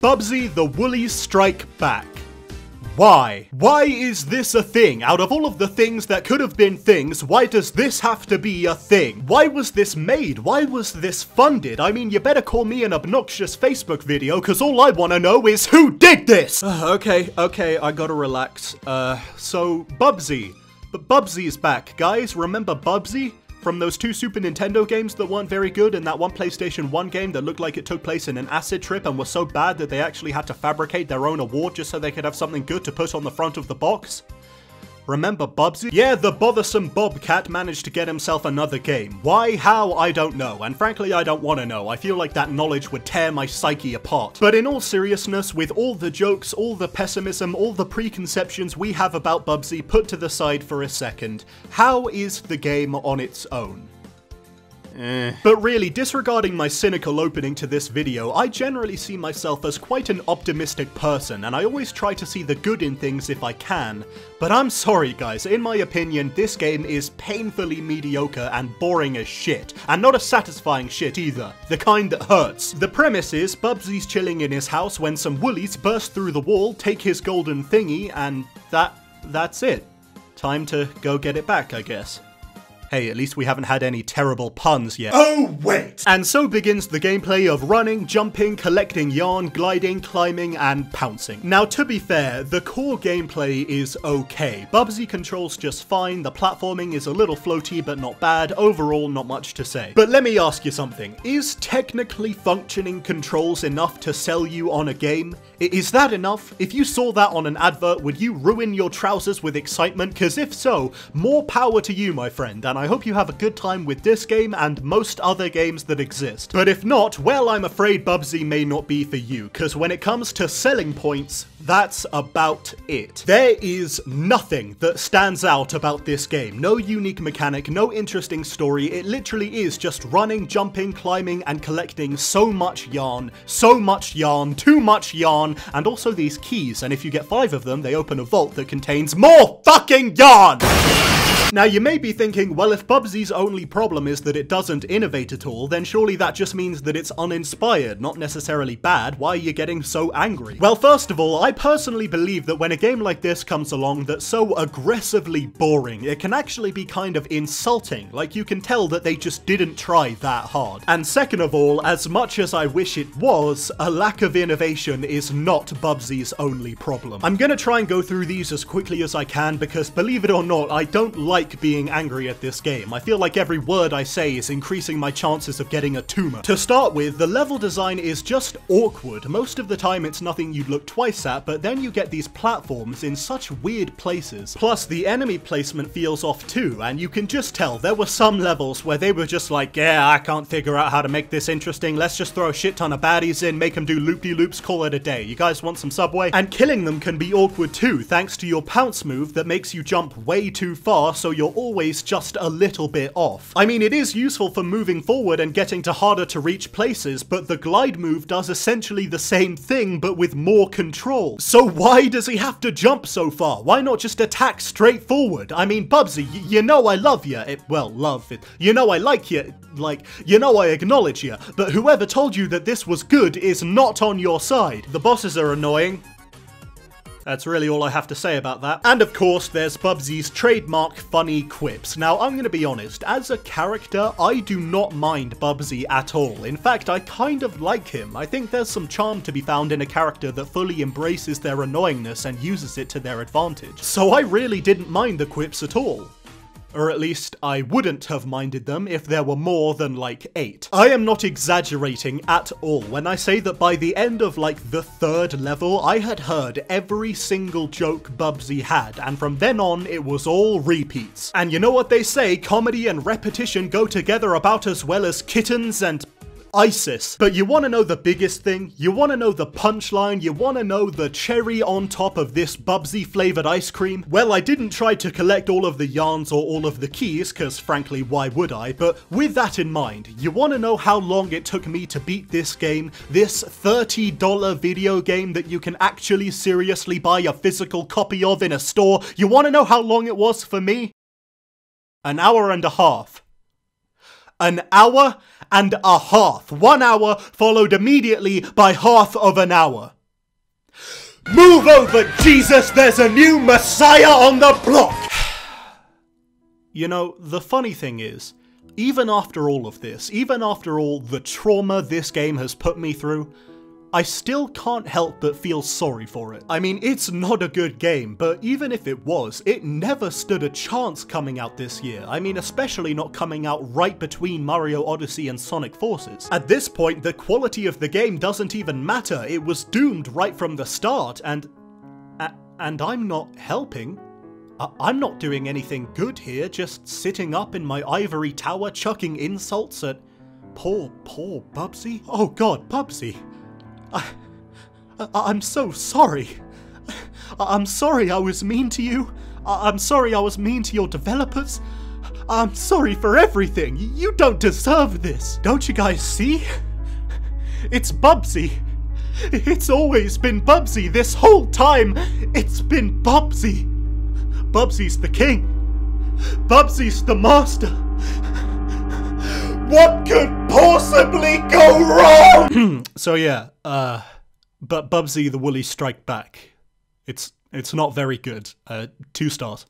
Bubsy the Woolies strike back. Why? Why is this a thing? Out of all of the things that could have been things, why does this have to be a thing? Why was this made? Why was this funded? I mean, you better call me an obnoxious Facebook video, cause all I wanna know is who did this! Okay, I gotta relax. So, Bubsy. Bubsy's back. Guys, remember Bubsy? From those two Super Nintendo games that weren't very good and that one PlayStation 1 game that looked like it took place in an acid trip and was so bad that they actually had to fabricate their own award just so they could have something good to put on the front of the box? Remember Bubsy? Yeah, the bothersome Bobcat managed to get himself another game. Why, how, I don't know, and frankly I don't want to know. I feel like that knowledge would tear my psyche apart. But in all seriousness, with all the jokes, all the pessimism, all the preconceptions we have about Bubsy put to the side for a second, how is the game on its own? But really, disregarding my cynical opening to this video, I generally see myself as quite an optimistic person, and I always try to see the good in things if I can. But I'm sorry guys, in my opinion, this game is painfully mediocre and boring as shit. And not a satisfying shit either, the kind that hurts. The premise is, Bubsy's chilling in his house when some woolies burst through the wall, take his golden thingy, and that's it. Time to go get it back, I guess. Hey, at least we haven't had any terrible puns yet. Oh, wait! And so begins the gameplay of running, jumping, collecting yarn, gliding, climbing, and pouncing. Now, to be fair, the core gameplay is okay. Bubsy controls just fine, the platforming is a little floaty but not bad, overall not much to say. But let me ask you something, is technically functioning controls enough to sell you on a game? Is that enough? If you saw that on an advert, would you ruin your trousers with excitement? Cause if so, more power to you, my friend, and I hope you have a good time with this game and most other games that exist. But if not, well, I'm afraid Bubsy may not be for you, cause when it comes to selling points, that's about it. There is nothing that stands out about this game. No unique mechanic, no interesting story, it literally is just running, jumping, climbing, and collecting so much yarn, too much yarn, and also these keys, and if you get 5 of them, they open a vault that contains more fucking yarn! Now you may be thinking, well, if Bubsy's only problem is that it doesn't innovate at all, then surely that just means that it's uninspired, not necessarily bad. Why are you getting so angry? Well, first of all, I personally believe that when a game like this comes along that's so aggressively boring, it can actually be kind of insulting, like you can tell that they just didn't try that hard. And second of all, as much as I wish it was, a lack of innovation is not Bubsy's only problem. I'm gonna try and go through these as quickly as I can because, believe it or not, I don't like being angry at this game. I feel like every word I say is increasing my chances of getting a tumor. To start with, the level design is just awkward. Most of the time it's nothing you'd look twice at, but then you get these platforms in such weird places. Plus, the enemy placement feels off too, and you can just tell there were some levels where they were just like, yeah, I can't figure out how to make this interesting, let's just throw a shit ton of baddies in, make them do loop-de-loops, call it a day. You guys want some Subway? And killing them can be awkward too, thanks to your pounce move that makes you jump way too far, so you're always just a little bit off. I mean, it is useful for moving forward and getting to harder to reach places, but the glide move does essentially the same thing, but with more control. So why does he have to jump so far? Why not just attack straight forward? I mean, Bubsy, you know I love you. You know I like you. You know I acknowledge you. But whoever told you that this was good is not on your side. The bosses are annoying. That's really all I have to say about that. And of course, there's Bubsy's trademark funny quips. Now, I'm gonna be honest, as a character, I do not mind Bubsy at all. In fact, I kind of like him. I think there's some charm to be found in a character that fully embraces their annoyingness and uses it to their advantage. So I really didn't mind the quips at all. Or at least, I wouldn't have minded them if there were more than, like, 8. I am not exaggerating at all when I say that by the end of, like, the 3rd level, I had heard every single joke Bubsy had, and from then on, it was all repeats. And you know what they say, comedy and repetition go together about as well as kittens and ISIS. But you want to know the biggest thing? You want to know the punchline? You want to know the cherry on top of this Bubsy flavored ice cream? Well, I didn't try to collect all of the yarns or all of the keys, cause frankly, why would I? But with that in mind, you want to know how long it took me to beat this game? This $30 video game that you can actually seriously buy a physical copy of in a store? You want to know how long it was for me? An hour and a half. An hour and a half. 1 hour followed immediately by half of an hour. Move over, Jesus! There's a new messiah on the block! You know, the funny thing is, even after all of this, even after all the trauma this game has put me through, I still can't help but feel sorry for it. I mean, it's not a good game, but even if it was, it never stood a chance coming out this year. I mean, especially not coming out right between Mario Odyssey and Sonic Forces. At this point, the quality of the game doesn't even matter. It was doomed right from the start, and I'm not helping. I'm not doing anything good here, just sitting up in my ivory tower chucking insults at poor Bubsy. Oh god, Bubsy. I'm so sorry. I'm sorry I was mean to you. I'm sorry I was mean to your developers. I'm sorry for everything. You don't deserve this. Don't you guys see? It's Bubsy. It's always been Bubsy this whole time. It's been Bubsy. Bubsy's the king. Bubsy's the master. What could possibly go wrong? So yeah, but Bubsy the Woolies Strike Back. It's not very good. 2 stars.